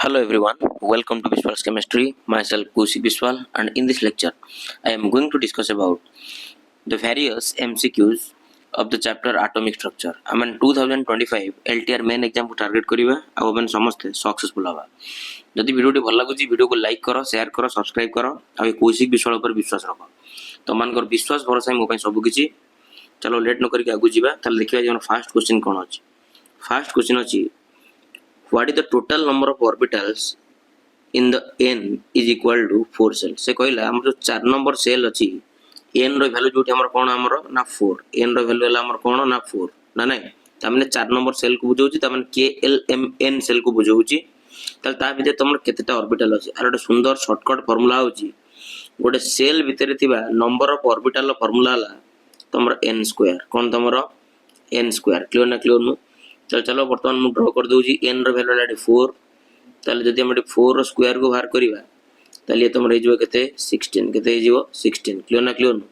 Hello everyone, welcome to Biswal's Chemistry. Myself Kaushik Biswal, and in this lecture I am going to discuss about the various MCQs of the chapter atomic structure. I mean 2025 LTR main exam को target करिवा आ अपन समस्त successful हवा. जदि video T भल लागुची video को like करो, share करो, subscribe करो आ कौशिक बिस्वाल पर विश्वास रखो. तो मानकर विश्वास भरोसा मो पई सब किछि. चलो लेट न करके आगु जीवा. ताले देखिबा जे फर्स्ट क्वेश्चन कोन अछि. फर्स्ट क्वेश्चन अछि what is the total number of orbitals in the n is equal to 4 cell. से कहला हम जो 4 नंबर सेल अछि n रो वैल्यू जोटी हमर कोन हमर ना 4 n रो वैल्यू हला हमर कोन ना 4 ना नै तमने 4 नंबर सेल को बुझौची तमने KLMN सेल को बुझौची तल ता भितर तमर केतेटा ऑर्बिटल अछि आर एक सुंदर शॉर्टकट फार्मूला होची गोटे सेल भितर थिबा नंबर ऑफ ऑर्बिटल फार्मूला हला तमर n स्क्वायर कोन तमर n स्क्वायर क्लियर ना क्लियर नु. चलो बर्तमान मु ड्रॉ कर दूची n रो वैल्यू लाडी 4 ताले जदि हम 4 रो स्क्वायर को बाहर करिवा ताले ये तुम रेजियो केते 16 केते हेजिवो 16 क्लियर ना क्लियर नु.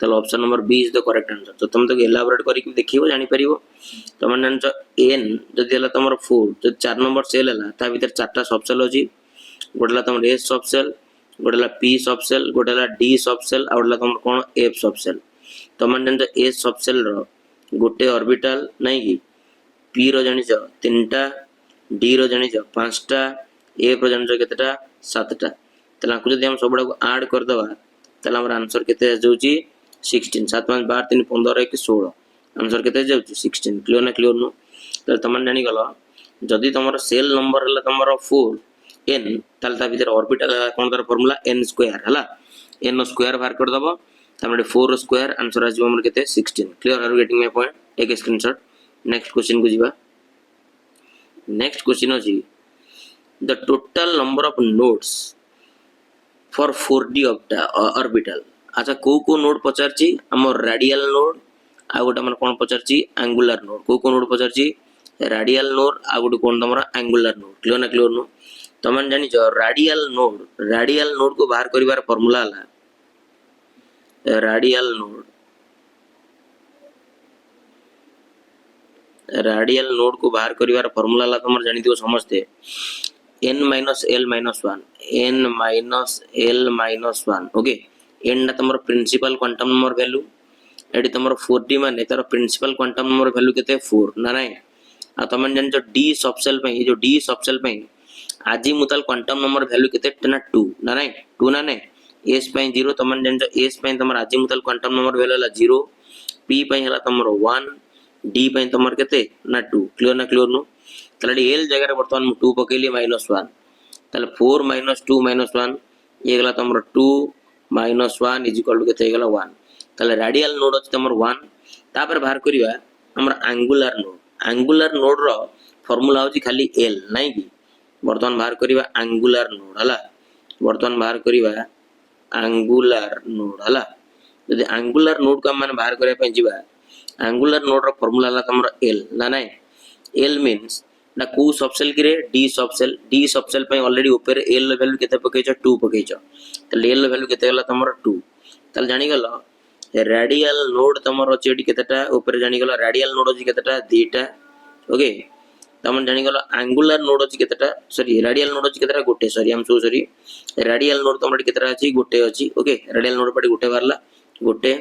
ताले option number B is the correct answer. तो तुम तो एलाबोरेट करि कि देखिबो जानि परिबो तुम जान n जदि हला तुमर 4 जो 4 नंबर सेल हला ता भीतर चारटा सब सेल अछि गोडला तुम s सब सेल गोडला p सब सेल गोडला d सब सेल आ गोडला तुम कोन f सब सेल. तुम जान s सब सेल रो गोटे ऑर्बिटल नै कि p रो जानिछ 3टा d रो जानिछ 5टा f रो जानिछ केतेटा 7टा. तला को जदि हम सबडा को ऐड कर दवा तला हमर आंसर केते जाउची 16 7 5 12 3 15 1 16 आंसर केते जाउची 16 क्लियर ना क्लियर नु. त तमन जानि गलो जदि तमर सेल नंबर हला तमर 4 n तल ता भीतर ऑर्बिटल कोन तर फार्मूला n स्क्वायर हला n स्क्वायर बाहर कर दबो तमरे 4 स्क्वायर आंसर आजो हमर केते 16 clear are getting my point. Take a screenshot. Next question को जीवा. नेक्स्ट क्वेश्चन अछि the total number of nodes for 4d orbital. अच्छा को नोड पचारची हमर रेडियल नोड आ गोटे हमर कोन पचारची एंगुलर नोड. को नोड पचारची रेडियल नोड आ गोटे कोन तमरा एंगुलर नोड. क्लियर ना क्लियर नो. तमन जानि छ रेडियल नोड को बाहर करिवार फार्मूला हला रेडियल नोड को बाहर करिवार फार्मूला ला तमर जानि दियो समझते n minus l minus 1 n minus l minus 1 okay. n ना तमर प्रिंसिपल क्वांटम नंबर वैल्यू एडी तमर 4d माने तार प्रिंसिपल क्वांटम नंबर वैल्यू केते 4 ना नै आ तमन जानि छ d सबसेल पे जो d सबसेल पे आजी मुतल क्वांटम नंबर वैल्यू केते ना 2 ना नै 2 ना नै s पे 0 तमन जानि छ s पे तमर आजी मुतल क्वांटम नंबर वैल्यू हला 0 p पे हला तमर 1 d पे तमर केते ना 2 क्लियर ना क्लियर नो. तले l जगह रे वर्तमान 2 पकेली -1 तले 4 - 2 - 1 ये गला तमर 2 - 1 इज इक्वल टू केते गला 1. तले रेडियल नोड अछि तमर 1 तापर बाहर करिवा हमर एंगुलर नोड रो फार्मूला होची खाली l नै कि वर्तमान बाहर करिवा एंगुलर नोड हला वर्तमान बाहर करिवा एंगुलर नोड हला. यदि एंगुलर नोड को हम बाहर करिया पे जिवा एंगुलर नोड रो फार्मूला ला तमर l ना नै l मींस ना को सबसेल कि रे d सबसेल पे ऑलरेडी ऊपर l वैल्यू केते पकेछ 2 पकेछ त l वैल्यू केते गला तमर 2. तल जानि गलो रेडियल नोड तमर अछि एटी केतेटा ऊपर जानि गलो रेडियल नोड अछि केतेटा 2टा ओके. तमन जानि गलो एंगुलर नोड अछि केतेटा सॉरी रेडियल नोड अछि केतेटा गोटे sorry I am so sorry radial node तमर केतेटा अछि गोटे अछि ओके. रेडियल नोड पटे गोटे बारला गोटे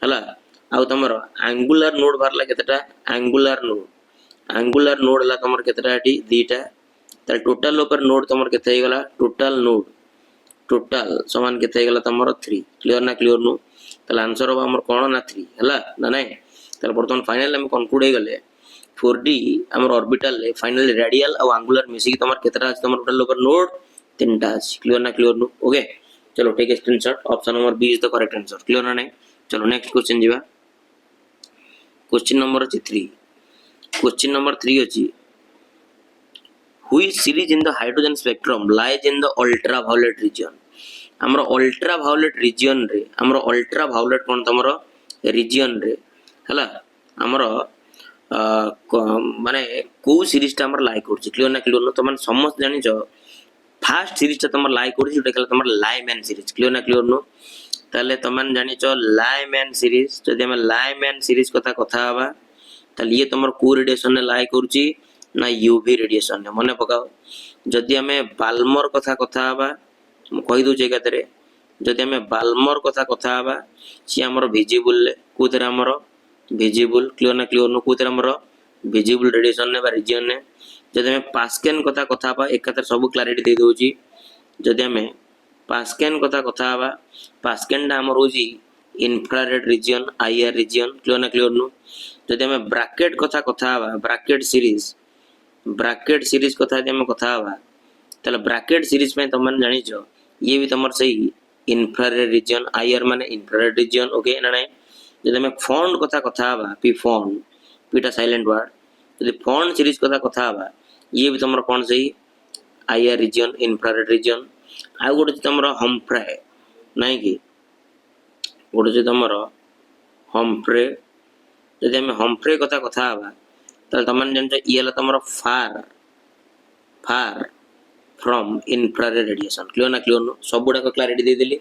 हला आ तमर एंगुलर नोड बारला केतेटा एंगुलर नोड ला तमर केतेटा एटी 2टा त टोटल ऊपर नोड तमर केते हे गला टोटल समान केते हे गला तमर 3 क्लियर ना क्लियर नो. त आंसर हो हमर कोन ना 3 हला ना नै. त बर्तमान फाइनल हम कंक्लूड हे गले 4d हमर ऑर्बिटल ले फाइनली रेडियल और एंगुलर मिसी की तमर केतेटा अछि तमर टोटल ऊपर नोड 3टा अछि क्लियर ना क्लियर नो ओके. चलो take a screenshot. Option number B is the correct answer. Clear ना नै. चलो नेक्स्ट क्वेश्चन जीवा. क्वेश्चन नंबर 3 क्वेश्चन नंबर 3 अछि which series in the hydrogen spectrum lies in the ultraviolet region. हमरो ultraviolet region रे हमरो ultraviolet कोन तमरो region रे हला हमरो माने को सीरीज ता हमर लाइक करछि क्लियर ना क्लियर नो. त मन समझ जानि छ फास्ट सीरीज ता तमर लाइक करछि जोटा कला तमर लाइमैन सीरीज क्लियर ना क्लियर नो. ताले तमन जानि छ लाइमैन सीरीज जदि हम लाइमैन सीरीज कथा हवा ताले ये तमर कोरिलेशन ने लाइक करछि ना यूवी रेडिएशन ने मन पकाओ जदि आमे बाल्मर कथा कथा हवा कहि दउचे एकातरे जदि आमे बाल्मर कथा कथा हवा सी हमर विजिबल ले कोथरे हमर विजिबल क्लियर ना क्लियर नो कोथरे हमर विजिबल रेडिएशन ने बा रीजन ने जदि आमे पास्केन कथा कथा हवा एकातरे सब क्लैरिटी दे दउची जदि आमे पास्केन कथा कथा हवा पास्केन डा हमर होजी infrared region IR region clear ना क्लियर नो जदि आमे ब्रैकेट कथा कथा हवा ब्रैकेट सीरीज कथा यदि आमे कथा हवा तले ब्रैकेट सीरीज पे तुम जानी ये भी तुम सही इंफ्रारेड रीजन आईआर माने इंफ्रारेड रीजन ओके ना नहीं जदि आमे फॉन्ट कथा कथा हवा पी फॉन्ट पीटा साइलेंट वर्ड जदि फॉन्ट सीरीज कथा कथा हवा ये भी तुम कौन सही आईआर रीजन इंफ्रारेड रीजन आ गोटे तुम हम्फ्रे नहीं कि गोटे तुम हम्फ्रे जदि आमे हम्फ्रे कथा कथा हवा तले तुम जान ये तुम far from infrared radiation clear ना क्लियर नो सब गुडा क्लैरिटी दे देली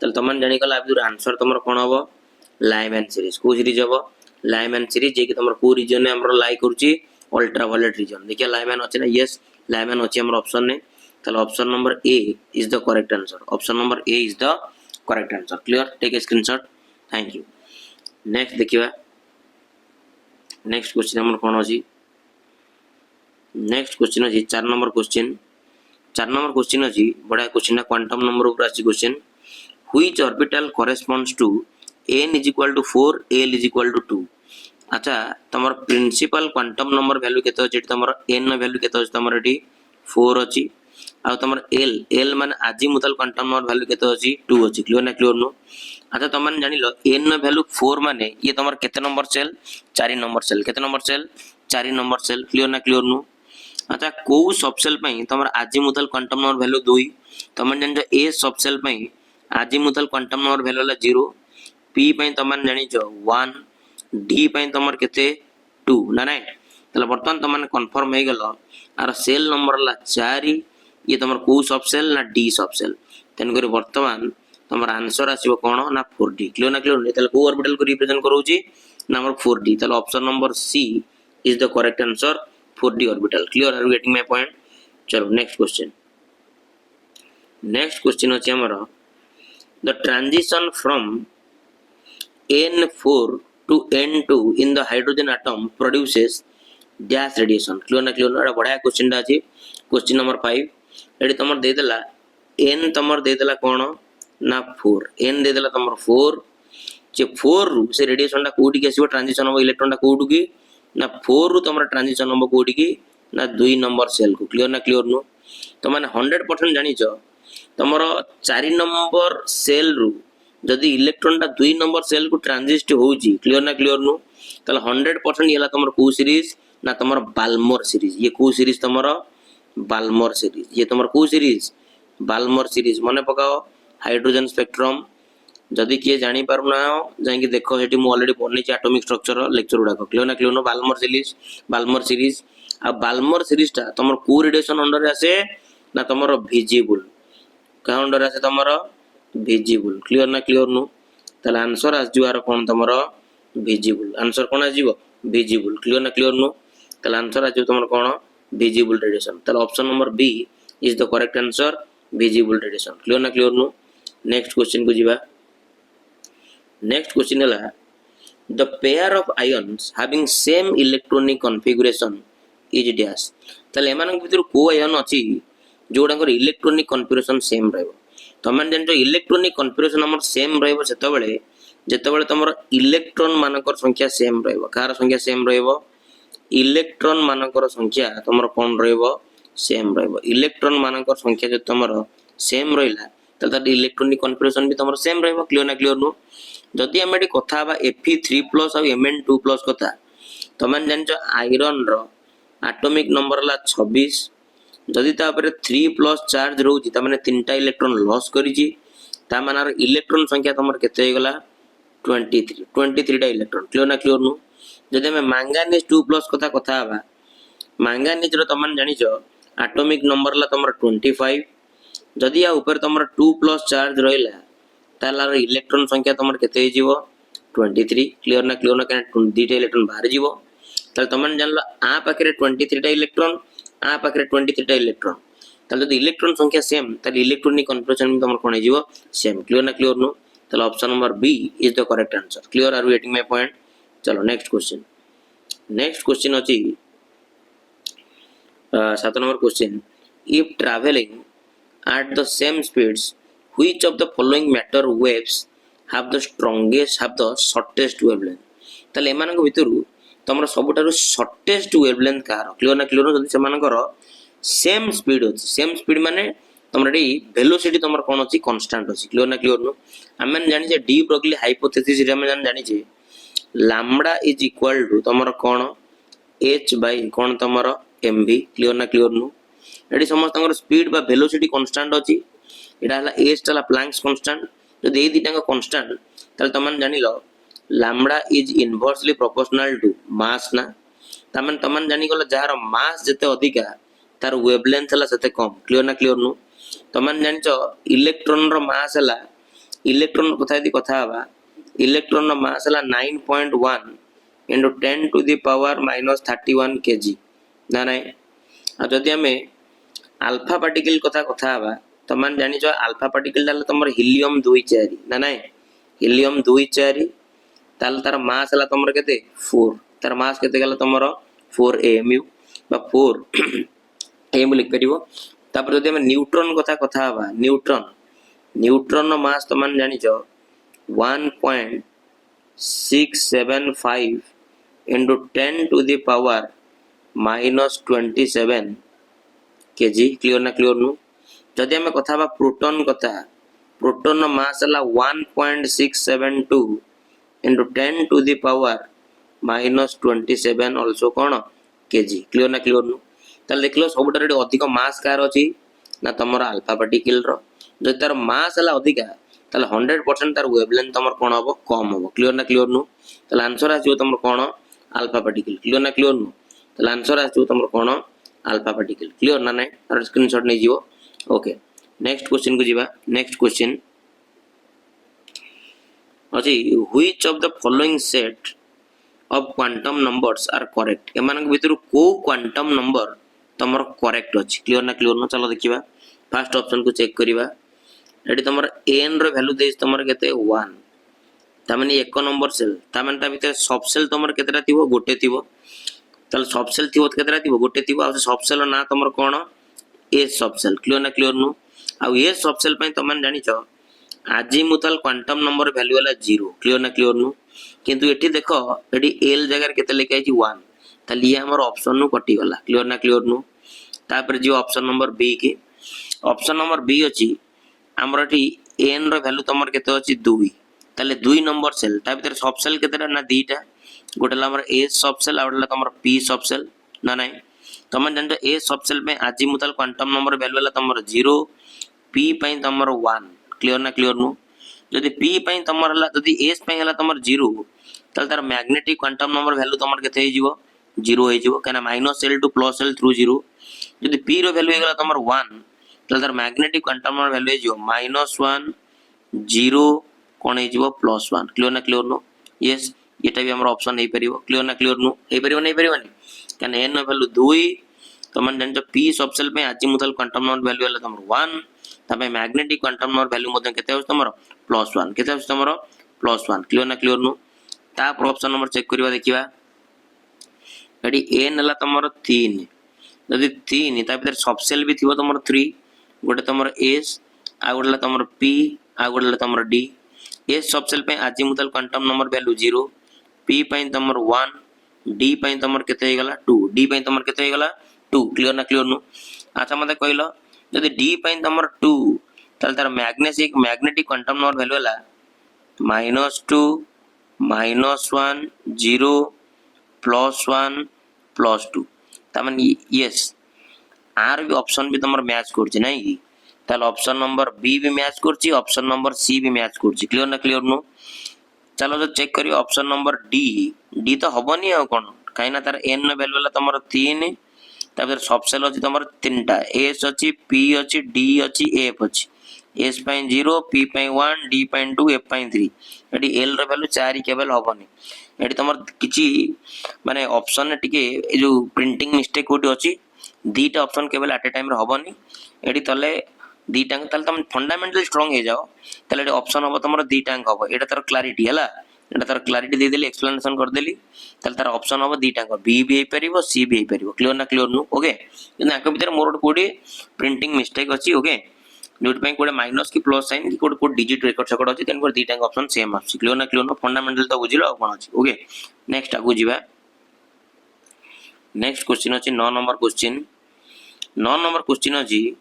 तले तुम जानि गला आंसर तुम कोन हबो लाइमैन सीरीज को सीरीज हबो लाइमैन सीरीज जे कि तुम को रीजन ने हमरो लाई करूची अल्ट्रावायलेट रीजन देखिए लाइमैन अछि ना यस लाइमैन अछि हमर ऑप्शन ने तले option number A is the correct answer option number A is the correct answer clear take a screenshot thank you next देखिबा नेक्स्ट क्वेश्चन हमर कोन अछि नेक्स्ट क्वेश्चन अछि 4 नंबर क्वेश्चन अछि बड़ा क्वेश्चन है क्वांटम नंबर ऊपर अछि question which orbital corresponds to n is equal to 4 l is equal to 2 अच्छा तमर प्रिंसिपल क्वांटम नंबर वैल्यू केते अछि तमर n वैल्यू केते अछि तमर एटी 4 अछि आ तमर l माने आजीमुथल क्वांटम नंबर वैल्यू केते अछि 2 अछि क्लियर ना क्लियर नो अच्छा तमन जानिलो n वैल्यू 4 माने ये तमर केते नंबर सेल 4 नंबर सेल केते नंबर सेल 4 नंबर सेल क्लियर ना क्लियर नो अच्छा को सबसेल पई तमर आजीमुथल क्वांटम नंबर वैल्यू 2 तमन जान ए सबसेल पई आजीमुथल क्वांटम नंबर वैल्यू ला 0 p पई तमन जानि जो 1 d पई तमर केते 2 ना नहीं तले बर्तमान तमन कंफर्म हे गेलो आर सेल नंबर ला 4 ये तमर को सबसेल ना d सबसेल तेन करी बर्तमान तमर आंसर आसीबो कोन ना 4d क्लियर ना क्लियर तले को ऑर्बिटल को रिप्रेजेंट करूची नंबर 4d तले option number C is the correct answer 4d orbital clear are you getting my point चलो next question अछि हमर the transition from n4 to n2 in the hydrogen atom produces dash radiation clear ना clear एटा बढिया question अछि question number 5 AD तमर दे देला n तमर दे देला कोन ना 4 n दे देला तमर 4 जे 4 रु से रेडिएशन टा कोठी के आसीबो ट्रांजिशन हो इलेक्ट्रॉन टा कोठु की ना 4 रु तमरा ट्रांजिशन हो कोठी की ना 2 नंबर सेल को क्लियर ना क्लियर नो तो माने 100% जानि छ तमरो 4 नंबर सेल रु जदी इलेक्ट्रॉन टा 2 नंबर सेल को ट्रांजिस्ट होउची क्लियर ना क्लियर नो तले 100% येला तमरो को सीरीज ना तमरो बाल्मर सीरीज ये को सीरीज तमरो बाल्मर सीरीज ये तमरो को सीरीज बाल्मर सीरीज मने पकाओ हाइड्रोजन स्पेक्ट्रम जदि किए जानी पारुना जाई देखो हेटी मु ऑलरेडी पढनी छि एटॉमिक स्ट्रक्चर लेक्चर उडा क्लियर ना क्लियर नो बाल्मर सीरीज आ बाल्मर सीरीज ता तमर को रेडिएशन अंडर आसे ना तमर विजिबल का अंडर आसे तमर विजिबल क्लियर ना क्लियर नो तले आंसर आस जुआर कोन तमर विजिबल आंसर कोन आजिबो विजिबल क्लियर ना क्लियर नो तले आंसर आजो तमर कोन विजिबल रेडिएशन तले option number B is the correct answer visible radiation clear ना क्लियर नो नेक्स्ट क्वेश्चन को जीवा नेक्स्ट क्वेश्चन है the pair of ions having same electronic configuration is dash तले एमान भीतर को आयन अछि जोडांकर इलेक्ट्रॉनिक कॉन्फ़िगरेशन सेम रहबो तमन जन जो इलेक्ट्रॉनिक कॉन्फ़िगरेशन हमर सेम रहबो सेतबेले जेतबेले तमर इलेक्ट्रॉन मानकर संख्या सेम रहबो कार संख्या सेम रहबो इलेक्ट्रॉन मानकर संख्या तमर कोन रहबो सेम रहबो इलेक्ट्रॉन मानकर संख्या जो तमर सेम रहिला तत इलेक्ट्रॉनिक कॉन्फ़िगरेशन भी तमर सेम रहबो क्लियर ना क्लियर नो जदि हम एटी कथा बा Fe3+ और Mn2+ कथा तमन जानचो आयरन रो एटॉमिक नंबर ला 26 जदि ता पर 3+ चार्ज रहउची त माने तीनटा इलेक्ट्रॉन लॉस करिची ता मानार इलेक्ट्रॉन संख्या तमर केते हे गला 23 टा इलेक्ट्रॉन क्लियर ना क्लियर नो जदि हम मैंगानीज 2+ कथा बा मैंगानीज रो तमन जानिचो एटॉमिक नंबर ला तमर 25 जदि या ऊपर तमर 2+ चार्ज रहिला तालार इलेक्ट्रॉन संख्या तमर केते हे जीवो 23 क्लियर ना क्लियर ना दुईटा इलेक्ट्रॉन बाहर जीवो ताले तमन जानलो आ पाखरे 23 टा इलेक्ट्रॉन आ पाखरे 23 टा इलेक्ट्रॉन ताले जदि इलेक्ट्रॉन संख्या सेम ताले इलेक्ट्रॉनिक कन्फर्मेशन तमर कोन हे जीवो सेम क्लियर ना क्लियर नो ताले option number B is the correct answer clear are you getting my point चलो नेक्स्ट क्वेश्चन अछि 7 number question if traveling at the same speeds which of the following matter waves have the shortest wavelength ताले एमान को भितरु तमरो सबटारु shortest wavelength car clear ना clear जदि सेमानकर same speed अछि same speed माने तमरो D velocity तमरो कोन अछि constant अछि क्लियर ना क्लियर नो हम जानि जे डी ब्रोगली हाइपोथेसिस रे हम जानि जे लैम्बडा इज इक्वल टू तमरो कोन h बाय कोन तमरो mv क्लियर ना क्लियर नो एडी समस्त स्पीड बा वेलोसिटी कांस्टेंट अछि एटा हला h तला प्लैंक्स कांस्टेंट जदि ए दिटांग कांस्टेंट तले तमन जानिलो lambda is inversely proportional to mass ना तमन जानि गलो जार मास जते अधिका तार वेवलेंथ हला सेते कम क्लियर ना क्लियर नो तमन जानिचो इलेक्ट्रॉन रो मास हला इलेक्ट्रॉन कथा यदि कथा हवा इलेक्ट्रॉन रो मास हला 9.1 into 10 to the power minus 31 kg ना नै आ जदि हमें अल्फा पार्टिकल कथा कथा हवा तमन जानिचो अल्फा पार्टिकल डाल तमर हीलियम 2 4 ना नै हीलियम 2 4 ताल तार मास हला तमर केते 4 तार मास केते गला तमर 4 amu बा 4 amu लिख परिबो तापर जदि हम न्यूट्रॉन कथा कथा हवा न्यूट्रॉन नो मास तमन जानिचो 1.675 into 10 to the power minus 27 kg clear ना क्लियर नु जदि हम कथा बा प्रोटॉन नो मास हला 1.672 into 10 to the power minus 27 also cone kg clear ना क्लियर नु ताले देखलो सबटारे अधिक मास कार अछि ना तमरो अल्फा पार्टिकल रो जदि तार मास हला अधिका ताले 100% तार वेवलेंथ तमर कोन हबो कम हबो क्लियर ना क्लियर नु ताले आंसर आजो तमर कोन अल्फा पार्टिकल क्लियर ना क्लियर नु ताले आंसर आजो तमर कोन अल्फा पार्टिकल क्लियर ना नै तार स्क्रीनशॉट नै जीवो ओके नेक्स्ट क्वेश्चन को जीवा नेक्स्ट क्वेश्चन अछि which of the following set of quantum numbers are correct एमान भितर को क्वांटम नंबर तमर करेक्ट अछि क्लियर ना क्लियर नो चलो देखिबा फर्स्ट ऑप्शन को चेक करिबा एडी तमर n रो वैल्यू देस तमर केते 1 तामाने एक नंबर सेल तामाने ता भितर सब सेल तमर केतेटा थिबो गोटे थिबो तल सब सेल थिबो केतेटा थिबो गोटे थिबो आ सब सेल ना तमर कोन ए सब सेल क्लियर ना क्लियर नो आ ए सब सेल पय तमन जानि छ आजीमुथल क्वांटम नंबर वैल्यू वाला 0 क्लियर ना क्लियर नो किंतु एठी देखो एडी l जगह केते लेके आइछि 1 तल ये हमर ऑप्शन नु कटि गला क्लियर ना क्लियर नो तापर जो ऑप्शन नंबर बी के ऑप्शन नंबर बी अछि हमर एठी n रो वैल्यू तमर केते अछि 2 ताले 2 नंबर सेल ता भीतर सब सेल केतेटा ना दीटा गोटेला हमर a सब सेल आउडला तमर p सब सेल ना नै तमन जन a सब सेल पे आजीमुथल क्वांटम नंबर वैल्यू वाला तमर 0 p पई तमर 1 क्लियर ना क्लियर नो जदि p पई तमर हला जदि s पई हला तमर 0 तल तार मैग्नेटिक क्वांटम नंबर वैल्यू तमर केते हे जीवो 0 हे जीवो कना -l to +l through 0 जदि p रो वैल्यू हेगला तमर 1 तल तार मैग्नेटिक क्वांटम नंबर वैल्यू हे जीवो -1 0 कोन हे जीवो +1 क्लियर ना क्लियर नो यस एटा भी हमर ऑप्शन हे परिबो क्लियर ना क्लियर नो हे परिबो नै परिबो नि कना n रो वैल्यू 2 तमन जन p सब सेल पे आजीमुथल क्वांटम नंबर वैल्यू हला तमर 1 तबे मैग्नेटिक क्वांटम नंबर वैल्यू मधे केते होस तमर +1 केते होस तमर +1 क्लियर ना क्लियर नो ता ऑप्शन नंबर चेक करबा देखिबा एडी n हला तमर 3 जदि 3 ता भीतर सब सेल भी थिबो तमर 3 गोटे तमर s आ गोटेला तमर p आ गोटेला तमर d s सब सेल पे आजीमुथल क्वांटम नंबर वैल्यू 0 p पई तमर 1 d पई तमर केते हे गला 2 d पई तमर केते हे गला 2 क्लियर ना क्लियर नो अच्छा मते कहलो जदि d पई तमर 2 तल तार मैग्नेटिक क्वांटम नंबर वैल्यू हला -2 -1 0 +1 +2 तमन यस आर भी ऑप्शन भी तमर मैच करछि नै कि ताल ऑप्शन नंबर बी भी मैच करछि ऑप्शन नंबर सी भी मैच करछि क्लियर ना क्लियर नो चलो तो चेक करियो ऑप्शन नंबर डी डी तो हबनी आ कोन काइना तार n नो वैल्यू वाला तमर 3 तापर सब सेल अछि तमर 3टा s अछि p अछि d अछि f अछि S ପାଇଁ 0 P ପାଇଁ 1 D ପାଇଁ 2 F ପାଇଁ 3 ଏଠି L ର ଭ୍ୟାଲୁ 4 କେବल ହବନି ଏଠି तमर किछि माने ऑप्शन टिके ए जो प्रिंटिंग मिस्टेक कोटी अछि दीटा ऑप्शन केवल एट ए टाइम रे हबनी एठी तले दीटा तले तुम फंडामेंटल स्ट्रांग हे जाओ तले एठी ऑप्शन हबो तमर दीटा हबो एटा तर क्लैरिटी हला एटा तर क्लैरिटी दे देली एक्सप्लेनेशन कर देली तले तार ऑप्शन हबो दीटा बी भी हे परिबो सी भी हे परिबो क्लियर ना क्लियर नु ओके किन आक भीतर मोर कोडी प्रिंटिंग मिस्टेक अछि ओके जोट पे कोडे माइनस की प्लस साइन की कोड कोड डिजिट रेकॉर्ड सकड अछि तेन पर दीटा ऑप्शन सेम आछि क्लियर ना क्लियर नो फंडामेंटल तो बुझिलो आ कोन अछि ओके नेक्स्ट आगु जिबा नेक्स्ट क्वेश्चन अछि 9 नंबर क्वेश्चन अछि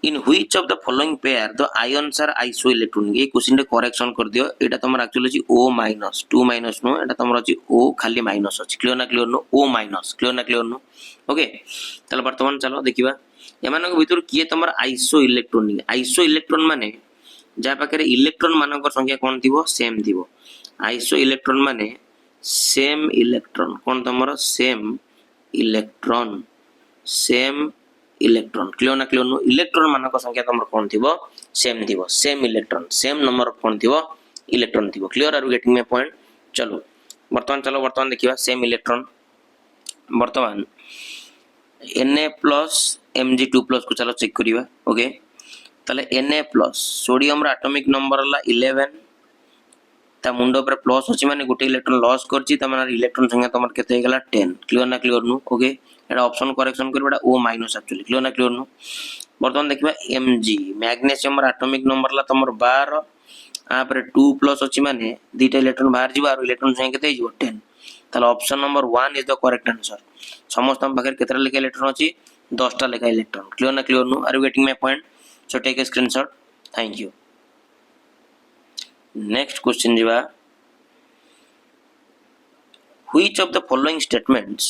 in which of the following pair the ions are isoelectronic ये क्वेश्चन रे करेक्शन कर दियो एटा तमर एक्चुअली अछि O माइनस 2 माइनस नो एटा तमर अछि O खाली माइनस अछि क्लियर ना clear no O minus clear ना क्लियर नो ओके तले वर्तमान चलो देखिबा एमानक भितर किए तमर आइसो इलेक्ट्रॉन माने जा पाखरे इलेक्ट्रॉन मानक संख्या कोन थिबो सेम थिबो आइसो इलेक्ट्रॉन माने सेम इलेक्ट्रॉन कोन तमर सेम इलेक्ट्रॉन क्लियर ना क्लियर नो इलेक्ट्रॉन मानक संख्या तमर कोन थिबो same electron same number of कोन थिबो इलेक्ट्रॉन थिबो clear are getting my point चलो वर्तमान देखिबा सेम इलेक्ट्रॉन वर्तमान Na प्लस Mg2+ को चलो चेक करिबा ओके तले Na+ सोडियम रा एटॉमिक नंबर ला 11 ता मुंडो पर प्लस अछि माने गोटे इलेक्ट्रॉन लॉस करछि त माने इलेक्ट्रॉन संख्या तमर केते हे गेला 10 क्लियर ना क्लियर नु ओके एटा ऑप्शन करेक्शन करबा O- एक्चुअली क्लियर ना क्लियर नु वर्तमान देखिबा Mg मैग्नीशियम रा एटॉमिक नंबर ला तमर 12 आ पर 2+ अछि माने दीटा इलेक्ट्रॉन बाहर जिबा और इलेक्ट्रॉन संख्या केते हिजो 10 ताले option number 1 is the correct answer समस्त हम पाखर केतरा लेखा इलेक्ट्रॉन अछि 10 टा लेखा इलेक्ट्रॉन क्लियर ना clear no are you getting my point so take a screenshot thank you next question जिबा which of the following statements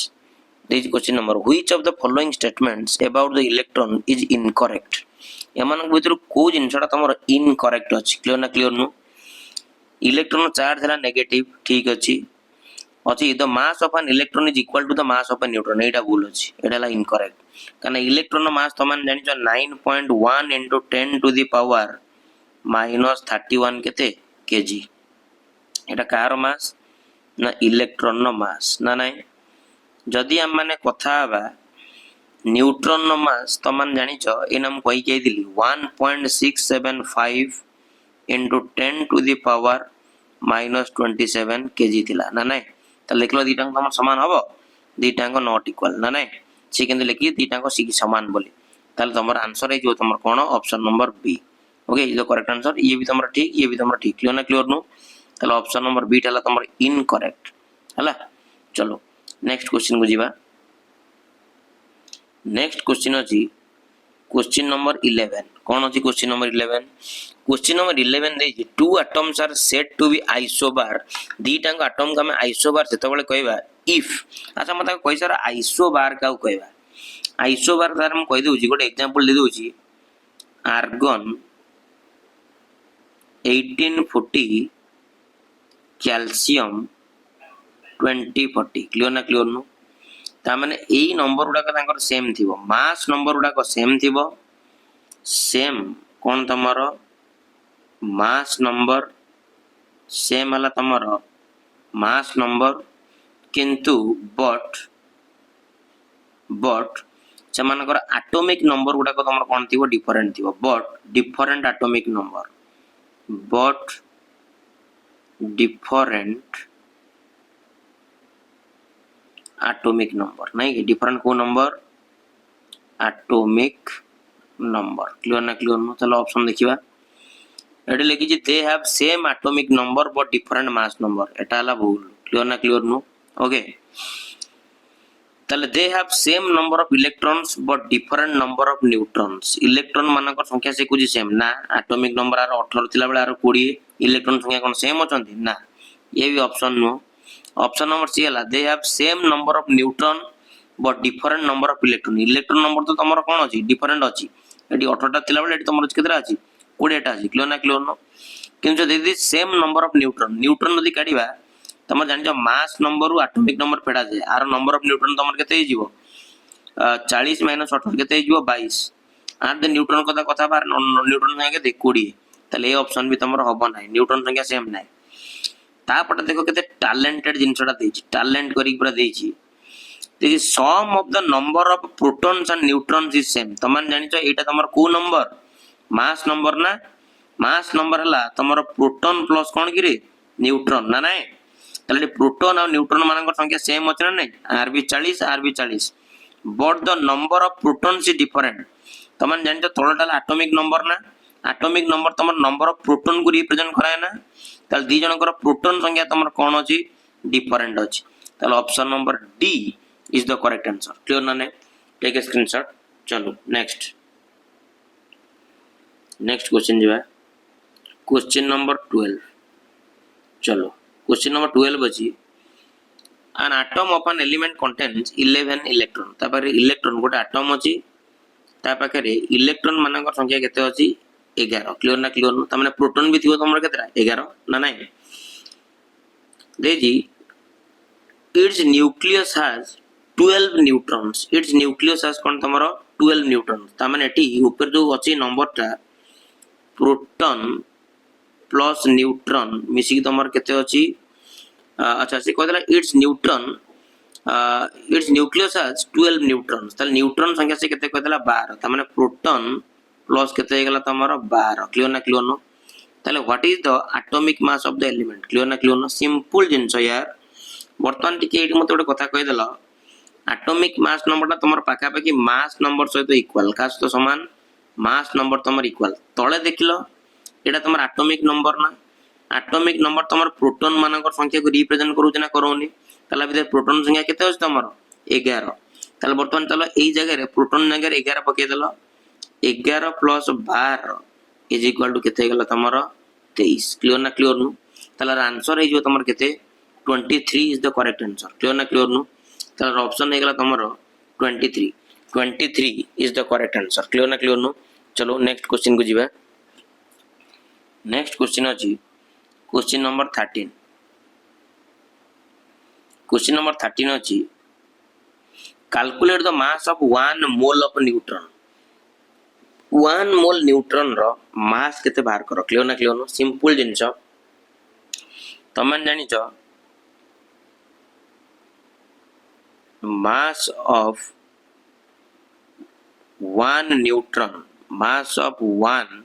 this question number which of the following statements about the electron is incorrect एमान भितर को जिनसटा तमर incorrect अछि clear ना clear नु electron charge हला negative ठीक अछि the mass of an electron is equal to the mass of an neutron एटा भूल अछि एटा ला इनकरेक्ट काना इलेक्ट्रॉन मास तमान जानि छ 9.1 into 10 to the power -31 केते केजी एटा कार मास ना इलेक्ट्रॉन नो मास ना नाही जदि हम माने कथा बा न्यूट्रॉन नो मास तमान जानि छ एनम कहि के दिली 1.675 into 10 to the power -27 KG थिला ना नाही त लिखलो दीटांग तमर समान हबो दीटांग नॉट इक्वल ना नाही से केन लिखि दीटांग सी समान बोली ताल तमर आंसर है जो तमर कोन option number B okay is the correct answer ये भी तमर ठीक ये भी तमर ठीक क्लियर ना क्लियर नो ताल ऑप्शन नंबर बी ताला तमर इनकरेक्ट हला चलो नेक्स्ट क्वेश्चन को जीवा नेक्स्ट क्वेश्चन अछि क्वेश्चन नंबर 11 कौन अछि question number 11 they two atoms are said to be isobar दीटा एटम का में आइसोबार सेतबेले कहबा इफ अच्छा मत कहि सर आइसोबार का कहबा आइसोबार सर हम कहि दोछि गोटे एग्जांपल दे दोछि आर्गन 1840 कैल्शियम 2040 क्लियर ना क्लियर नो ता माने एई नंबर उडा का तांकर सेम थिबो मास नंबर उडा को सेम थिबो सेम कोन तमरो मास नंबर सेम हला तमरो मास नंबर किंतु बट सेमानकर एटॉमिक नंबर गुडा को तमरो कोन थिबो डिफरेंट थिबो but different atomic number but different atomic number नहीं कि डिफरेंट को नंबर एटॉमिक नंबर क्लियर ना क्लियर नो चलो ऑप्शन देखिबा एडे लिखि जे they have same atomic number but different mass number एटा हला भूल क्लियर ना क्लियर नो ओके तले दे have same number of electrons but different number of neutrons electron मानकर संख्या से कुछ सेम ना एटॉमिक नंबर आर 18 थिला बेला आर 20 इलेक्ट्रॉन संख्या कोन सेम अछंती ना ये भी option no option number C हला they have same number of neutron but different number of electron number तो तमरो कोन अछि डिफरेंट अछि एटी 18 टा थिला बेला एटी तमरो केतरा अछि 20 टा अछि क्लियर ना क्लियर नो किंतु यदि सेम नंबर ऑफ न्यूट्रॉन यदि काढिबा तमर जानि जो मास नंबर रु एटॉमिक नंबर फेडा जाय आर नंबर ऑफ न्यूट्रॉन तमर केते हिजिवो 40 - 18 केते हिजिवो 22 आठ दे न्यूट्रन कथा कथा बार न्यूट्रन संख्या केते 20 ताले ए ऑप्शन भी तमरो हबो नाही न्यूट्रन संख्या सेम नाही तापटे देखो केते टैलेंटेड जिंसटा देछि टैलेंट करी पूरा देछि देखि sum of the number of protons and neutrons is same तमन जानि छ एटा तमर को नंबर मास नंबर ना मास नंबर हला तमर प्रोटॉन प्लस कोन कि रे न्यूट्रॉन ना नाही ताले प्रोटॉन और न्यूट्रॉन मानकर संख्या सेम अछि ना नाही RB 40 but the number of protons is different तमन जानि छ तळटा एटॉमिक नंबर ना एटॉमिक नंबर तमर नंबर ऑफ प्रोटॉन को रिप्रेजेंट कराय ना ताले दी जनकर प्रोटॉन संख्या तमर कोन अछि डिफरेंट अछि ताले option number D is the correct answer clear na ne take a screenshot chalo next question जो है question number 12 चलो question number 12 अछि an atom of an element contains 11 electron ता पर इलेक्ट्रॉन गोटे एटम अछि ता पाखरे इलेक्ट्रॉन मानक संख्या केते अछि 11 क्लियर ना क्लियर न त माने प्रोटॉन भी थिबो तमर केतेरा 11 ना नाही देजी its nucleus has 12 neutrons its nucleus has कोन तमरो 12 न्यूट्रॉन ता माने एटी ऊपर जो अछि नंबर ता प्रोटॉन प्लस न्यूट्रॉन मिसी की तमर केते अछि अच्छा से कहला it's neutron it's nucleus has 12 neutrons त न्यूट्रॉन संख्या से केते कहला 12 ता माने प्रोटॉन प्लस केते हे गेला तमरो 12 क्लियर ना क्लियर न ताले what is the atomic mass of the element clear ना क्लियर न सिंपल जिंस यार वर्तमान टिके एटी मते गोटे कथा कहि देला एटॉमिक मास नंबर तुम पाखा पाखी मास नंबर सहित इक्वल का सहित समान मास नंबर तुम इक्वल तले देख लो एटा तुम एटॉमिक नंबर ना एटॉमिक नंबर तुम प्रोटॉन मानक संख्या को रिप्रेजेंट करूछ ना करोनी तला भीतर प्रोटॉन संख्या केते अछि तुमर 11 तले वर्तमान चलो एई जगह रे प्रोटॉन जगह 11 पके देलो 11 प्लस 12 इज इक्वल टू केते गेला तुमर 23 क्लियर ना क्लियर नु तला आंसर हे जो तुमर केते 23 is the correct answer clear ना क्लियर नु तर ऑप्शन हेगला तमरो 23 is the correct answer clear ना क्लियर नो चलो नेक्स्ट क्वेश्चन को जीवा नेक्स्ट क्वेश्चन अछि क्वेश्चन नंबर 13 क्वेश्चन नंबर 13 अछि calculate the mass of 1 mole of neutron 1 mole neutron रो मास केते बाहर करो क्लियर ना क्लियर नो सिंपल जिंस तमन जानि छ mass of 1 neutron mass of 1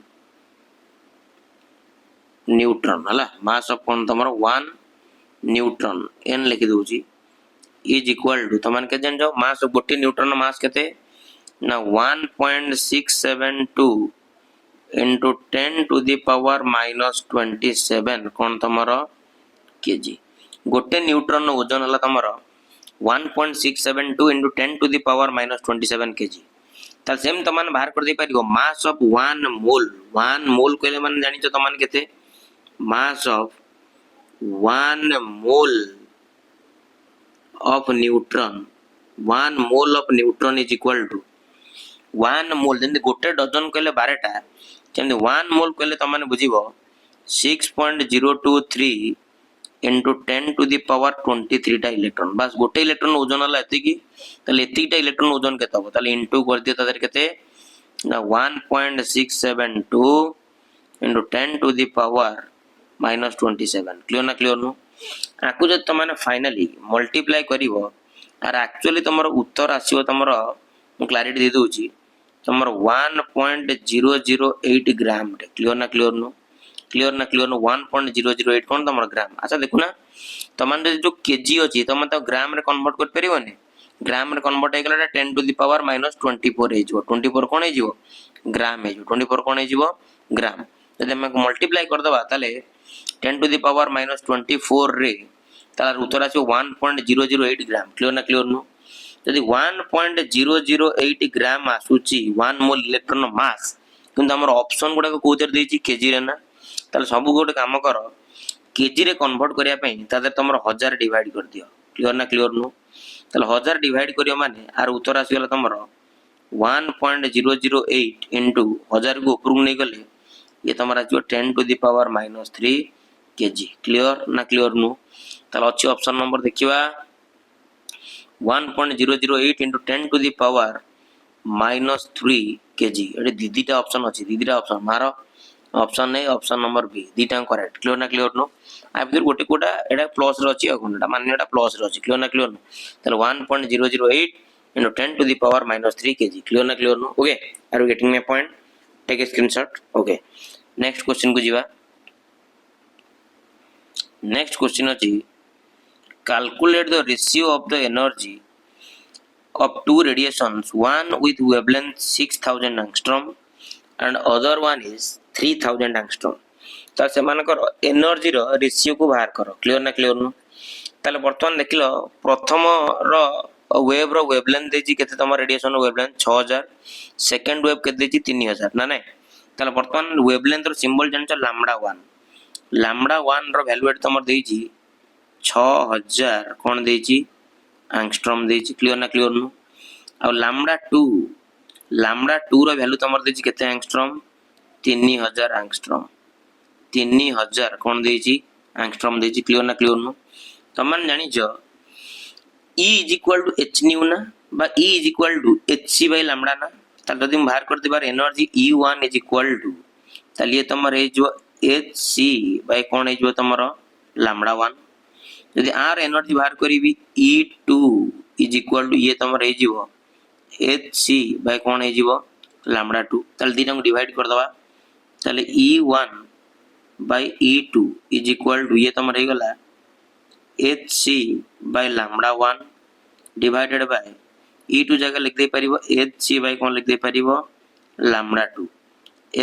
neutron हला mass of cone तमरो 1 neutron n लिखि दोची is equal to तमन के जन जो mass of गोटे न्यूट्रॉन मास केते ना 1.672 into 10 to the power minus 27 कोन तमरो केजी गोटे न्यूट्रॉन ओजन हला तमरो 1.672 into 10 to the power minus 27 kg ताल सेम तमान बाहर कर दे पारिगो मास ऑफ 1 मोल कहले माने जानि छ तमान केते mass of 1 mole of neutron 1 mole of neutron is equal to 1 mole जंदे गोटे डजन कहले 12 टा जंदे 1 मोल कहले तमाने बुझिबो 6.023 into 10 to the power 23 टा इलेक्ट्रॉन बस गोटे इलेक्ट्रॉन ओजन हला एति की तले एति टा इलेक्ट्रॉन ओजन केते हो तले इनटू कर दियो तदर केते ना 1.672 into 10 to the power minus 27 clear ना क्लियर नो आकु जे तमाने फाइनली मल्टीप्लाई करिवो आर एक्चुअली तमरो उत्तर आसीबो तमरो मु क्लैरिटी दे दोची तमरो 1.008 ग्राम क्लियर ना क्लियर नो 1.008 कोन तमर ग्राम अच्छा देखु ना तमन जो केजी अछि तमन त ग्राम रे कन्वर्ट कर परिबोनी ग्राम रे कन्वर्ट हे गेला 10 टू द पावर माइनस 24 हे जिवो 24 कोन हे जिवो ग्राम हे जिवो 24 कोन हे जिवो ग्राम यदि हम मल्टीप्लाई कर दबा ताले 10 टू द पावर माइनस 24 रे तार उत्तर आछो 1.008 ग्राम क्लियर ना क्लियर नो यदि 1.008 ग्राम आसुची 1 मोल इलेक्ट्रॉन मास किंतु हमर ऑप्शन गुडा को कोतर देछि केजी रे ना ताले सब गोटे काम कर केजी रे कन्वर्ट करिया पई तादर तमर 1000 डिवाइड कर दियो क्लियर ना क्लियर नो ताले 1000 डिवाइड करियो माने आर उत्तर आसी गेला तमर 1.008 into 1000 को ऊपर नै गले ये तमरा जो 10 to the power minus 3 KG clear ना क्लियर नो ताले अछि ऑप्शन नंबर देखिबा 1.008 into 10 to the power minus 3 kg एटी दीदीटा ऑप्शन अछि दीदीटा ऑप्शन मारो option A option number B दीटा करेक्ट क्लियर ना क्लियर नो आ फिर गोटे कोटा एटा प्लस रो अछि अकोनटा माने एटा प्लस रो अछि क्लियर ना क्लियर नो तले 1.008 into 10 to the power minus 3 kg clear na clear no okay are you getting my point take a screenshot okay next question को जीवा next question अछि calculate the ratio of the energy of two radiations one with wavelength 6000 angstrom and other one is 3000 angstrom त सेमानकर energy row ratio को बाहर करो clear ना clear no ताले वर्तमान देखिलो प्रथम रो वेव रो वेवलेंथ देजी केते तम रेडिएशन रो वेवलेंथ 6000 सेकंड वेव केते देजी 3000 ना नै ताले वर्तमान वेवलेंथ रो सिंबल जानछ लैम्बडा 1 रो वैल्यू एट तमर देजी 6000 कोन देजी एंगस्ट्रॉम देजी क्लियर ना क्लियर नो आ लैम्बडा 2 रो वैल्यू तमर देजी केते एंगस्ट्रॉम 3000 एंगस्ट्रॉम 3000 कोन देजी एंगस्ट्रॉम देजी क्लियर ना क्लियर नो तमन जानि जो E is equal to h nu ना बा E is equal to hc by lambda ना ताल जदि हम बाहर करते बार energy E1 is equal to ताल ये तमर ए जो hc by कोन ए जो तमर lambda 1 यदि आर एनर्जी बाहर करीबी E2 is equal to ये तमर ए जीवो hc by कोन ए जीवो lambda 2 ताल दिना को डिवाइड कर दवा ताले E1 by E2 is equal to ये तमर हे गला hc by lambda 1 divided by e2 जगह लिख दे परिबो hc by कोन लिख दे परिबो lambda 2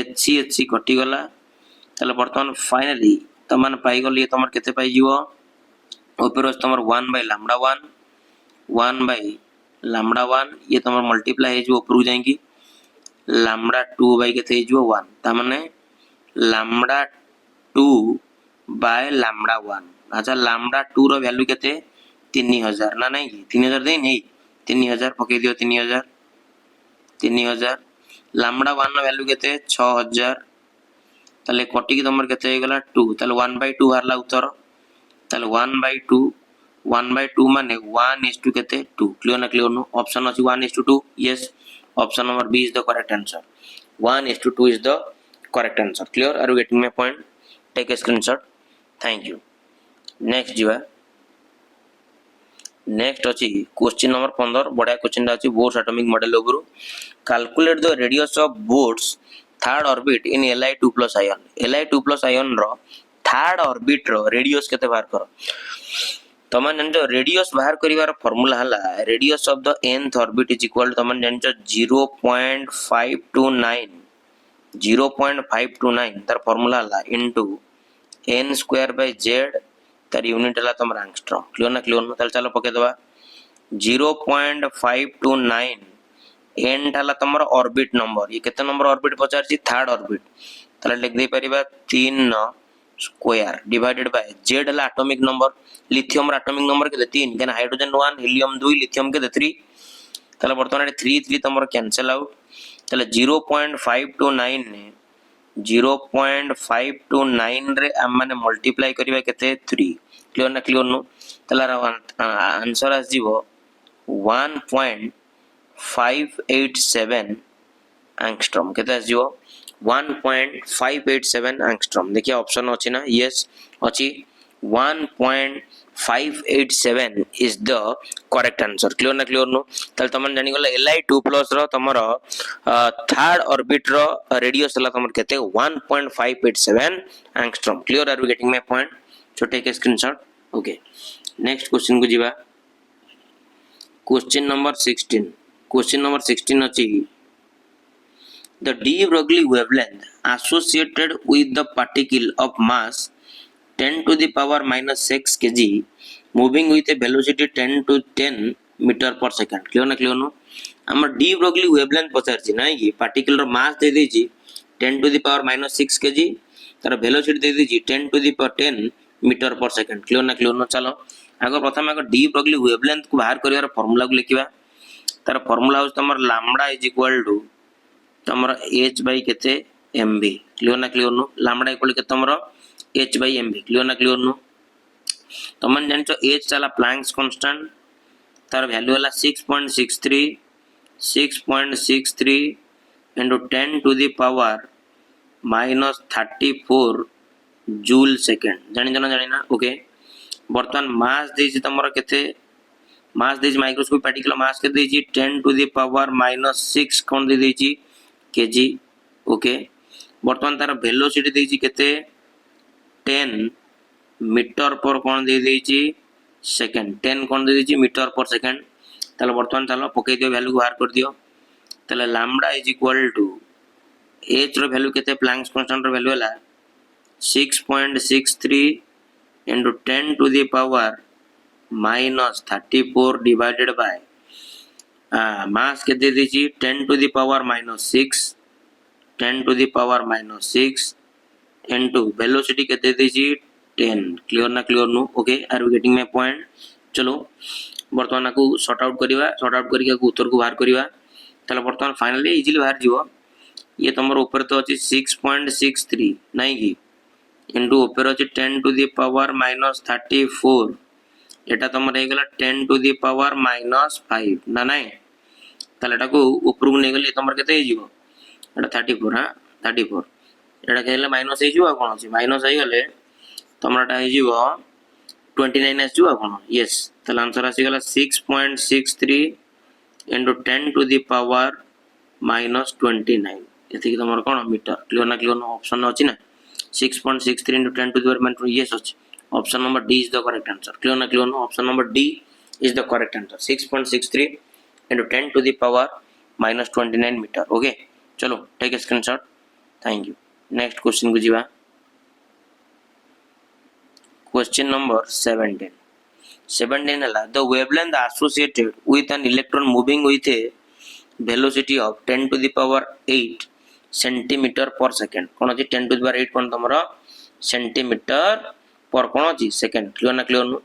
hc कटि गला तले वर्तमान फाइनली तमन पाई गली ये तमर केते पाई जीवो ऊपर तमर 1 by lambda 1 ये तमर मल्टीप्लाई हे जो ऊपर जाएंगी lambda 2 by केते हे जो 1 त माने lambda 2 by lambda 1 अच्छा lambda 2 रो वैल्यू केते 3000 ना नहीं 3000 दे नहीं 3000 पके दियो 3000 lambda 1 रो वैल्यू केते 6000 तले कोटी की तमर केते हे गला 2 तले 1/2 हारला उत्तर तले 1/2 माने 1:2 केते 2 क्लियर ना क्लियर नो ऑप्शन अछि 1:2 yes option number B is the correct answer 1:2 is the correct answer clear are you getting my point take a screenshot thank you next जीवा नेक्स्ट अछि क्वेश्चन नंबर 15 बडा question अछि Bohr's atomic model over calculate the radius of Bohr's third orbit in Li2+ ion Li2+ ion रो third orbit रो radius केते बाहर करो तमन जन रेडियस बाहर करिवार फार्मूला हला radius of the nth orbit is equal to तमन जन 0.529 तार फार्मूला हला into n square by z तार यूनिट हला तमर एंगस्ट्रॉम क्लियर ना क्लियर नो चलो पके दबा 0.529 n हला तमर ऑर्बिट नंबर ये केते नंबर ऑर्बिट पचार छी थर्ड ऑर्बिट ताले लिख दे परिबा 3 स्क्वायर डिवाइडेड बाय z हला एटॉमिक नंबर लिथियम रा एटॉमिक नंबर के 3 केन हाइड्रोजन 1 हीलियम 2 लिथियम के 3 ताले वर्तमान 3 तमर कैंसिल आउट ताले 0.529 ने 0.529 रे हम माने मल्टीप्लाई करिबा केते 3 क्लियर ना क्लियर नो तला आंसर आस जीवो 1.587 एंगस्ट्रॉम केते आस जीवो 1.587 एंगस्ट्रॉम देखिए ऑप्शन अछि ना यस अछि 1.587 is the correct answer clear ना clear no तल तमन जानि गला Li2+ रो तमर थर्ड ऑर्बिट रो रेडियस हला तमर केते 1.587 angstrom clear are you getting my point so take a screenshot okay next question को जीवा क्वेश्चन नंबर 16 अछि the de Broglie wavelength associated with the particle of mass 10 to the power minus 6 kg moving with a velocity 10 to 10 meter per second clear ना clear no हमर de Broglie wavelength पचार छी नाही कि particle रो मास दे दै छी 10 to the power minus 6 kg तार velocity दे दै छी 10 to the power 10 meter per second clear ना clear no चलो आगो प्रथम आगो de Broglie wavelength को बाहर करिवार फार्मूला को लिखिबा तार फार्मूला हो तमर लैम्बडा इज इक्वल टू तमर h by केते mv क्लियर ना क्लियर नो लैम्बडा इक्वल के तमर h by mv क्लियर ना क्लियर नो तमन जानचो h चला प्लैंक्स कांस्टेंट तार वैल्यू हला 6.63 into 10 to the power minus 34 joule second जानी ना जानी ना ओके बर्तमान मास देछि तमरो केते मास देछि माइक्रोस्कोप पार्टिकल मास के देछि 10 टू द पावर माइनस 6 कोन दे देछि केजी ओके बर्तमान तार वेलोसिटी देछि केते 10 मीटर पर कोन दे देछि सेकंड 10 कोन दे देछि मीटर पर सेकंड ताले बर्तमान चलो पकई दियो वैल्यू बाहर कर दियो ताले lambda is equal to h रो वैल्यू केते प्लैंक्स कांस्टेंट रो वैल्यू हला 6.63 into 10 to the power minus 34 divided by mass के दे दीजिए 10 to the power minus 6 10 to the power minus 6 into velocity के दे दीजिए 10 क्लियर ना clear no okay are you getting my point चलो वर्तमान को सॉर्ट आउट करिया को उत्तर को बाहर करिया तले वर्तमान फाइनली इजीली बाहर जीवो ये तमरो ऊपर तो अछि 6.63 नहीं की इंटू ऊपर अच्छे 10 टू दी पावर माइनस 34 एटा तुम रह गला 10 टू दी पावर माइनस 5 ना नहीं ताले एटा को ऊपर को नेगले तुमर केते हे जीवो एटा 34 हां 34 एटा केले माइनस हे जीवो कोन अछि माइनस हे गले तुमराटा हे जीवो 29 आस जीवो कोन यस ताले आंसर आसी गला 6.63 into 10 to the power minus 29 एथि कि तुमर कोन मीटर क्लियर ना क्लियर ऑप्शन अछि ना 6.63 into 10 to the power minus yes option number D is the correct answer clear na clear no option number D is the correct answer 6.63 into 10 to the power minus 29 meter okay chalo take a screenshot thank you next question को जीवा question number 17 है the wavelength associated with an electron moving with a velocity of 10 to the power 8 centimetre per second कोन अछि 10 to the power 8 कोन तमरो centimetre per कोन अछि second clear ना क्लियर नु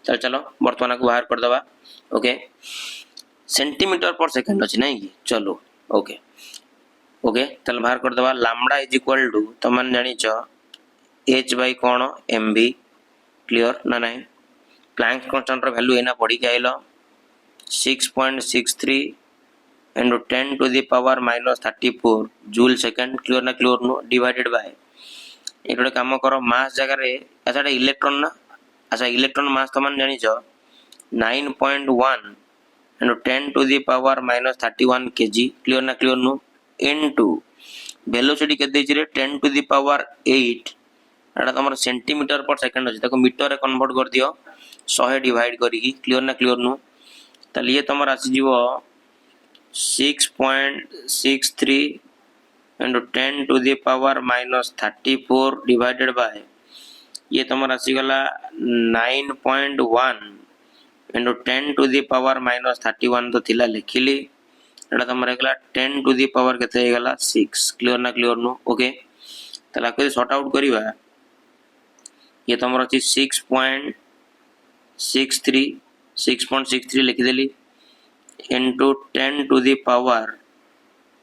चल चलो वर्तमान को बाहर कर दबा ओके सेंटीमीटर पर सेकंड अछि नहीं की चलो ओके ओके चल बाहर कर दबा लैम्बडा इज इक्वल टू तमन जानि छ h by cone mv clear ना नहीं प्लैंक्स कांस्टेंट रो वैल्यू एना पड़ी के आइलो 6.63 into 10 to the power minus 34 joule second clear ना क्लियर नो डिवाइडेड बाय एटोडे काम करो मास जगह रे अच्छा इलेक्ट्रॉन ना अच्छा इलेक्ट्रॉन मास तमन जानि छ 9.1 into 10 to the power minus 31 kg clear ना क्लियर नो इनटू वेलोसिटी के देछि रे 10 to the power 8 एटा तमर सेंटीमीटर पर सेकंड अछि ताको मीटर रे कन्वर्ट कर दियो 100 डिवाइड करी क्लियर ना क्लियर नो तले ये तमर आसी जीवो 6.63 into 10 to the power minus 34 divided by ये तमर आसी गला 9.1 into 10 to the power minus 31 तो थिला लिखिली एटा तमर गला 10 to the power केते हे गला 6 क्लियर ना क्लियर नो ओके तला को सॉर्ट आउट करिवा ये तमर अछि 6.63 लिखि देली into 10 to the power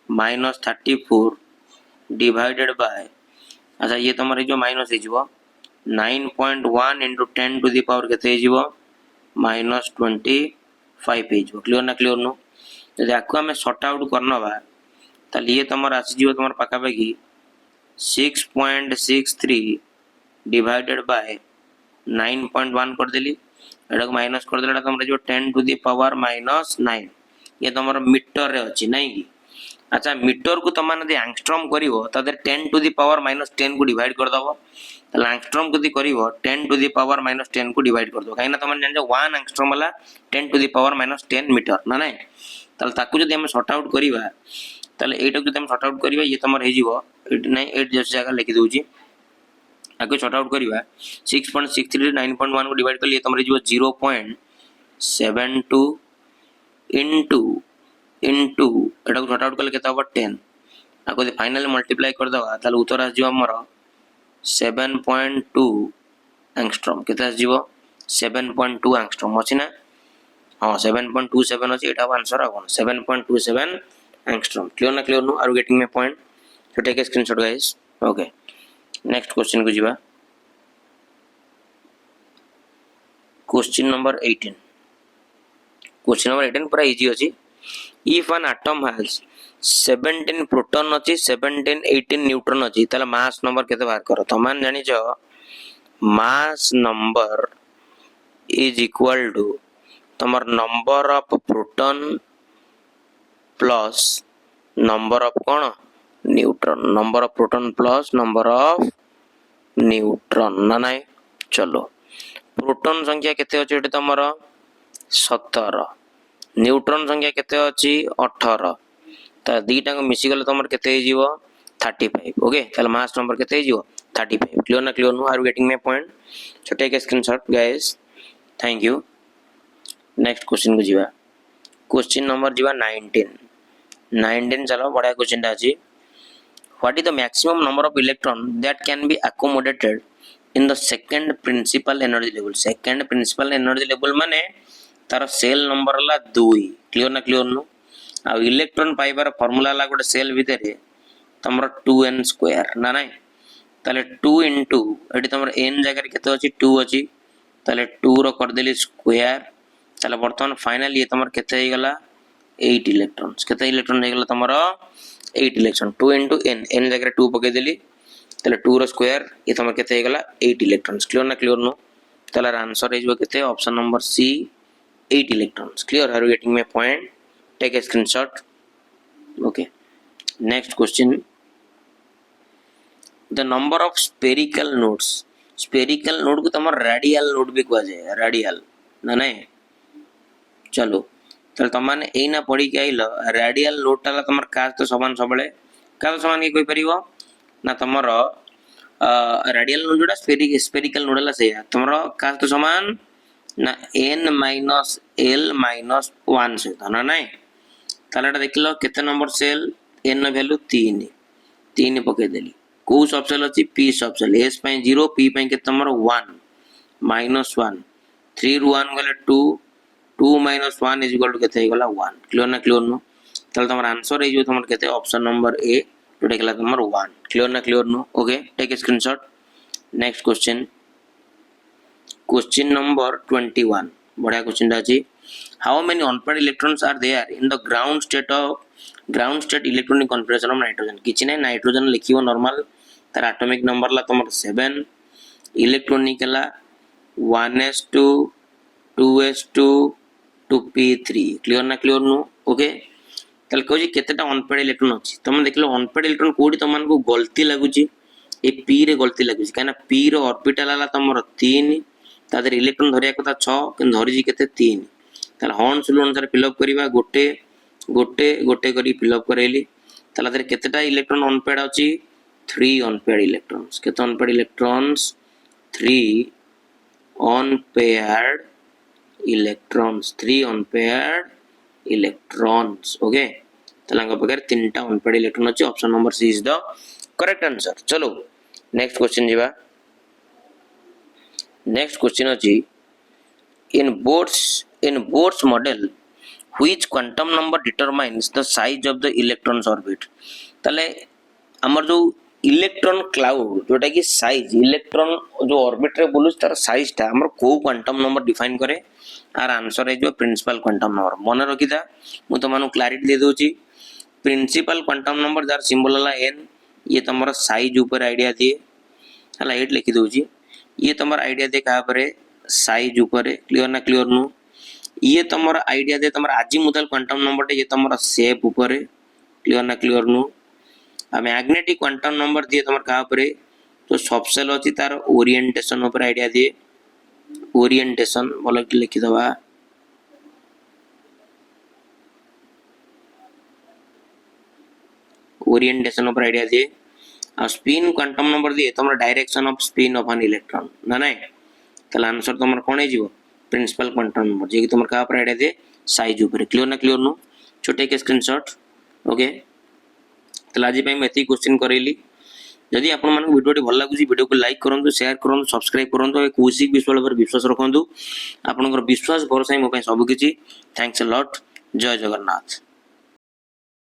minus 34 divided by अच्छा ये तमरे जो माइनस हे जीवो 9.1 into 10 to the power केते हे जीवो minus 25 हे जीवो क्लियर ना क्लियर नो यदि आको हमें सॉर्ट आउट करनबा ताले ये तमर आसी जीवो तमर पाका पाकी 6.63 divided by 9.1 कर देली एटा को माइनस कर देला तमरे जो 10 टू द पावर माइनस 9 ये तमरो मीटर रे अछि नहीं की अच्छा मीटर को तमान दे एंगस्ट्रॉम करिवो तदे 10 टू द पावर माइनस 10 को डिवाइड कर दबो त एंगस्ट्रॉम को दी करिवो 10 टू द पावर माइनस 10 को डिवाइड कर दो काईना तमान जान 1 एंगस्ट्रॉम वाला 10 to the power minus 10 metre ना नहीं तल ताकू जदि हम सॉर्ट आउट करिवा तले एटा को जदि हम सॉर्ट आउट करिवा ये तमर हे जीवो 8 जस जगह लिखि दोजी आगे सॉर्ट आउट करिवा 6.63 9.1 को डिवाइड कर लिए तमरे जीवो 0.72 इनटू एटा को सॉर्ट आउट करले केता हो 10 आको दे फाइनली मल्टीप्लाई कर दवा ताले उत्तर आ जीवो हमर 7.2 एंगस्ट्रॉम केता जीवो 7.2 एंगस्ट्रॉम अछि ना हां 7.27 अछि एटा आंसर आ कोन 7.27 एंगस्ट्रॉम क्लियर ना clear no are you getting my point so take a screenshot guys okay next question को जीवा क्वेश्चन नंबर 18 पूरा इजी अछि if an atom has 17 proton अछि 17 18 न्यूट्रॉन अछि ताले मास नंबर केते बाहर करो तमान जानि छ mass number is equal to तमर number of proton plus number of कोन neutron number of proton plus number of neutron ना नाही चलो प्रोटॉन संख्या केते अछि एटी तमर 17 न्यूट्रॉन संख्या केते अछि 18 ता दीटा को मिसी गले तमर केते हे जीवो 35 ओके ताले मास नंबर केते हे जीवो 35 क्लियर ना clear no are you getting my point so take a screenshot guys thank you next question को जीवा क्वेश्चन नंबर जीवा 19 चलो बड़ा क्वेश्चन ता अछि what is the maximum number of electron that can be accommodated in the second principal energy level second principal energy level माने तार shell number ला 2 क्लियर ना क्लियर नो आ इलेक्ट्रॉन पाइबार फार्मूला ला गोटे सेल भितर तमर 2n स्क्वायर ना नाही ताले 2 into एटी तमर n जगह केते अछि 2 अछि ताले 2 रो कर देली स्क्वायर ताले वर्तमान फाइनल ये तमर केते हे गला 8 इलेक्ट्रॉन्स केते इलेक्ट्रॉन हे गला तमर 8 इलेक्ट्रॉन 2 into n जगह 2 पके देली ताले 2 रो स्क्वायर ये तमर केते हे गला 8 इलेक्ट्रॉन्स क्लियर ना क्लियर नो ताले आंसर हे जो केते option number C 8 electrons clear are you getting my point take a screenshot okay next question the number of spherical node को तमर radial node भी कहा जाए radial ना नहीं चलो तले तमाने एई ना पढ़ी के आइलो radial node ताला तमर काज तो समान सबले काज समान के कोई परिबो ना तमर radial node जोड़ा spherical node ला से तमर काज तो समान ना n minus l minus 1 से था ना नहीं तालाटा देखलो केते नंबर सेल n वैल्यू 3 पके देली को सब सेल अछि p सब सेल s पई 0 p पई केते नंबर 1 minus 1 3 ru 1 गले 2 minus 1 is equal to केते हे गला 1 क्लियर ना क्लियर नो ताले तमर आंसर हे जो तमर केते ऑप्शन नंबर a तो देखला तमर 1 क्लियर ना clear no okay take a screenshot next question Question number 21 बढ़िया क्वेश्चन दा अछि how many unpaired electrons are there in the ground state electronic configuration of nitrogen किछि नै नाइट्रोजन लिखियो नॉर्मल तार एटॉमिक नंबर ला तमर 7 इलेक्ट्रॉनिक ला 1s2 2s2 2p3 clear ना clear no okay तल कहू केतेटा अनपेयर्ड इलेक्ट्रॉन अछि तम देखलो अनपेयर्ड इलेक्ट्रॉन कोडी तमन को गलती लागुची ए p रे गलती लागुची काना p रो ऑर्बिटल ला तमर 3 तादर इलेक्ट्रॉन धरिया कथा 6 कि धरिजी केते 3 ताल हॉर्न्स रूल अनुसार फिल अप करिवा गोटे करी फिल अप करेली ताला दर केतेटा इलेक्ट्रॉन अनपेयर्ड अछि 3 अनपेयर्ड इलेक्ट्रॉन्स केते unpaired electrons 3 unpaired electrons okay ताला पगर 3टा अनपेयर्ड इलेक्ट्रॉन अछि option number C is the correct answer चलो नेक्स्ट क्वेश्चन जीवा next question अछि in Bohr's model which quantum number determines the size of the electron's orbit तले हमर जो इलेक्ट्रॉन क्लाउड जोटा कि साइज इलेक्ट्रॉन जो ऑर्बिट रे बोलुस तार साइज ता हमर को क्वांटम नंबर डिफाइन करे आर आंसर है जो प्रिंसिपल क्वांटम नंबर मन रखिदा मु तो मानु क्लैरिटी दे दोची प्रिंसिपल क्वांटम नंबर जार सिंबल ला n ये तमरा साइज ऊपर आईडिया दिए हला 8 लिखि दोची ये तमरा आईडिया दे कहा परे साइज ऊपर क्लियर ना क्लियर नु ये तमरा आईडिया दे तमरा आजीमुथल क्वांटम नंबर ये तमरा शेप ऊपर क्लियर ना क्लियर नु आ मैग्नेटिक क्वांटम नंबर दिए तमरा कहा परे तो सबसेल अछि तार ओरिएंटेशन ऊपर आईडिया दिए ओरिएंटेशन बोल कि लिखि दबा ओरिएंटेशन ऊपर आईडिया दिए आ स्पिन क्वांटम नंबर दिए तमरा direction of spin of an electron ना नहीं तला आंसर तमरा कोन हे जीवो प्रिंसिपल क्वांटम नंबर जे कि तमरा का पर आईडिया दे साइज ऊपर क्लियर ना क्लियर नु छोटे के स्क्रीनशॉट ओके तला आज पई मैं क्वेश्चन करेली जदि आपण मानक वीडियो भल लागुची वीडियो को लाइक करंतु शेयर करंतु सब्सक्राइब करंतु ए कौशिक विश्वास पर विश्वास रखंतु आपनकर विश्वास भरोसा मो पई सब किछि थैंक्स अ लॉट जय जगन्नाथ।